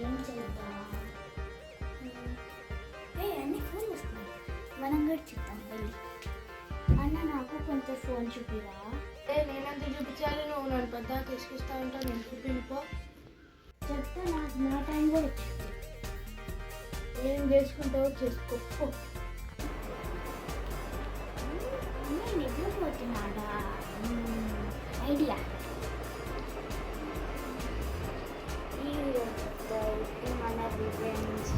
ఏం చేద్దాం? అన్ని ఫోన్ వస్తున్నాయి. మనం కూడా చెప్తాం వెళ్ళి. అన్న నాకు కొంచెం ఫోన్ చూపిరా. నేనంత చూపించాలి, నువ్వు నన్ను పెద్ద తీసుకొస్తా ఉంటావు. నేను చూపిపో చెప్తా. నాకు నా టైం కూడా వచ్చింది. ఏం చేసుకుంటావో చేసుకో. నిద్రపోతున్నాడా? ఐడియా. మన రివెంజ్.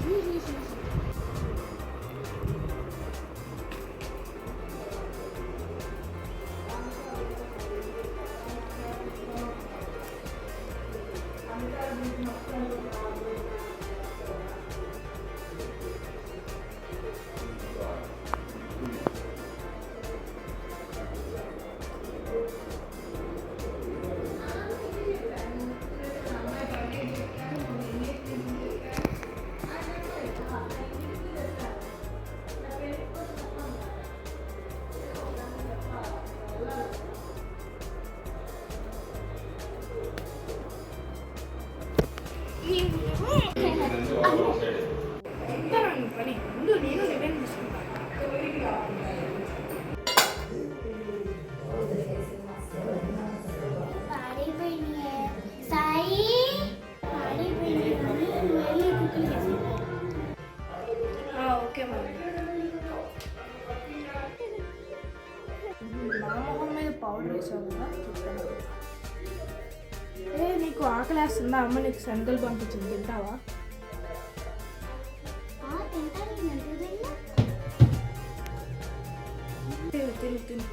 పని ముందు నేను రివెంజ్ తీసుకుంటాను. ఓకే మరి నా మొహం మీద పౌడర్ వేసావు కదా, చూస్తాను. నీకు ఆకలి వేస్తుందా? అమ్మ నీకు శనగలు పంపించింది, తింటావా? తిను తిను.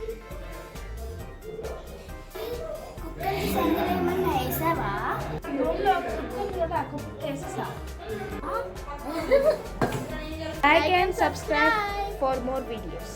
Like and subscribe for more videos.